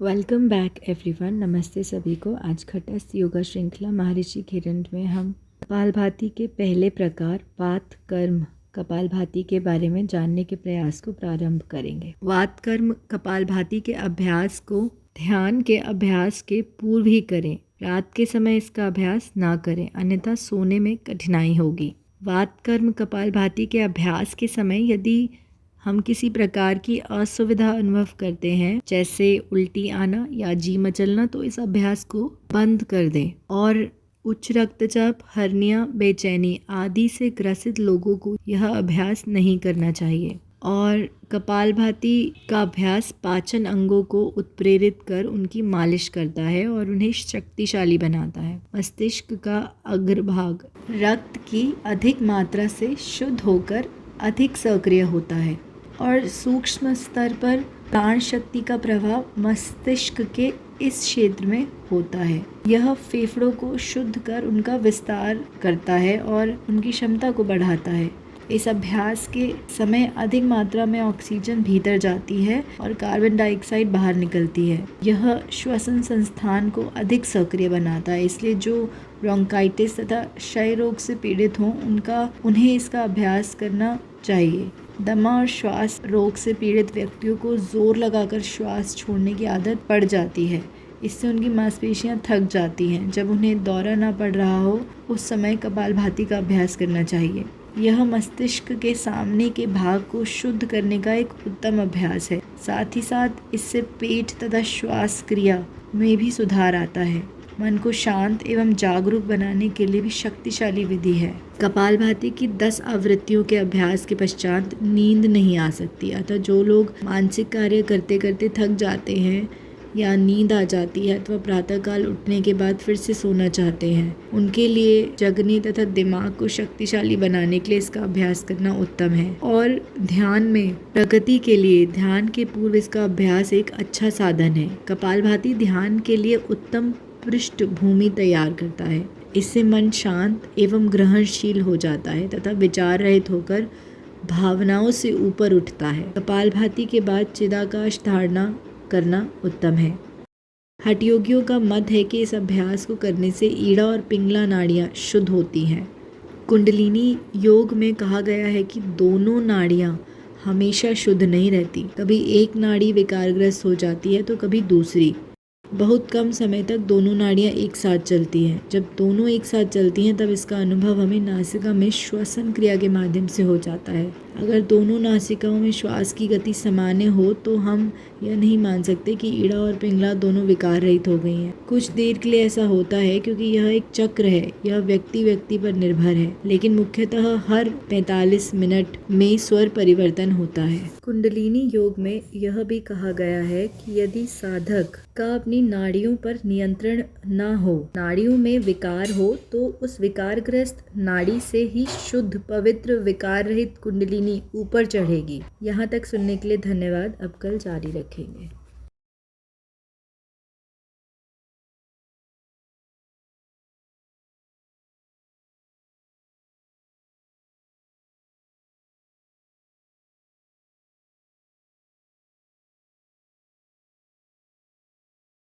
Welcome back everyone. नमस्ते सभी को। आज खटस्थ योगा श्रृंखला महर्षि घिरंड में हम कपालभाति के पहले प्रकार वात कर्म कपालभाति के बारे में जानने के प्रयास को प्रारंभ करेंगे। वात कर्म कपालभाति के अभ्यास को ध्यान के अभ्यास के पूर्व ही करें। रात के समय इसका अभ्यास ना करें, अन्यथा सोने में कठिनाई होगी। वात कर्म कपालभाति के अभ्यास के समय यदि हम किसी प्रकार की असुविधा अनुभव करते हैं, जैसे उल्टी आना या जी मचलना, तो इस अभ्यास को बंद कर दें। और उच्च रक्तचाप, हर्निया, बेचैनी आदि से ग्रसित लोगों को यह अभ्यास नहीं करना चाहिए। और कपालभाति का अभ्यास पाचन अंगों को उत्प्रेरित कर उनकी मालिश करता है और उन्हें शक्तिशाली बनाता है। मस्तिष्क का अग्रभाग रक्त की अधिक मात्रा से शुद्ध होकर अधिक सक्रिय होता है और सूक्ष्म स्तर पर प्राण शक्ति का प्रभाव मस्तिष्क के इस क्षेत्र में होता है। यह फेफड़ों को शुद्ध कर उनका विस्तार करता है और उनकी क्षमता को बढ़ाता है। इस अभ्यास के समय अधिक मात्रा में ऑक्सीजन भीतर जाती है और कार्बन डाइऑक्साइड बाहर निकलती है। यह श्वसन संस्थान को अधिक सक्रिय बनाता है, इसलिए जो ब्रोंकाइटिस तथा क्षय रोग से पीड़ित हों उन्हें इसका अभ्यास करना चाहिए। दमा और श्वास रोग से पीड़ित व्यक्तियों को जोर लगाकर श्वास छोड़ने की आदत पड़ जाती है। इससे उनकी मांसपेशियां थक जाती हैं। जब उन्हें दौरा ना पड़ रहा हो, उस समय कपालभाति का अभ्यास करना चाहिए। यह मस्तिष्क के सामने के भाग को शुद्ध करने का एक उत्तम अभ्यास है। साथ ही साथ इससे पेट तथा श्वास क्रिया में भी सुधार आता है। मन को शांत एवं जागरूक बनाने के लिए भी शक्तिशाली विधि है। कपालभाति की 10 आवृत्तियों के अभ्यास के पश्चात नींद नहीं आ सकती। अतः जो लोग मानसिक कार्य करते करते थक जाते हैं या नींद आ जाती है अथवा प्रातःकाल उठने के बाद फिर से सोना चाहते हैं, उनके लिए जगने तथा दिमाग को शक्तिशाली बनाने के लिए इसका अभ्यास करना उत्तम है। और ध्यान में प्रगति के लिए ध्यान के पूर्व इसका अभ्यास एक अच्छा साधन है। कपालभाति ध्यान के लिए उत्तम पृष्ठभूमि तैयार करता है। इससे मन शांत एवं ग्रहणशील हो जाता है तथा विचार रहित होकर भावनाओं से ऊपर उठता है। कपालभाति के बाद चिदाकाश धारणा करना उत्तम है। हठयोगियों का मत है कि इस अभ्यास को करने से ईड़ा और पिंगला नाड़ियाँ शुद्ध होती हैं। कुंडलिनी योग में कहा गया है कि दोनों नाड़ियाँ हमेशा शुद्ध नहीं रहती। कभी एक नाड़ी विकारग्रस्त हो जाती है तो कभी दूसरी। बहुत कम समय तक दोनों नाड़ियाँ एक साथ चलती हैं। जब दोनों एक साथ चलती हैं तब इसका अनुभव हमें नासिका में श्वसन क्रिया के माध्यम से हो जाता है। अगर दोनों नासिकाओं में श्वास की गति सामान्य हो तो हम यह नहीं मान सकते कि ईड़ा और पिंगला दोनों विकार रहित हो गई हैं। कुछ देर के लिए ऐसा होता है क्योंकि यह एक चक्र है। यह व्यक्ति व्यक्ति पर निर्भर है, लेकिन मुख्यतः हर 45 मिनट में स्वर परिवर्तन होता है। कुंडलिनी योग में यह भी कहा गया है कि यदि साधक का अपनी नाड़ियों पर नियंत्रण न हो, नाड़ियों में विकार हो, तो उस विकारग्रस्त नाड़ी से ही शुद्ध पवित्र विकार रहित कुंडलिनी ऊपर चढ़ेगी। यहाँ तक सुनने के लिए धन्यवाद। अब कल जारी रखेंगे।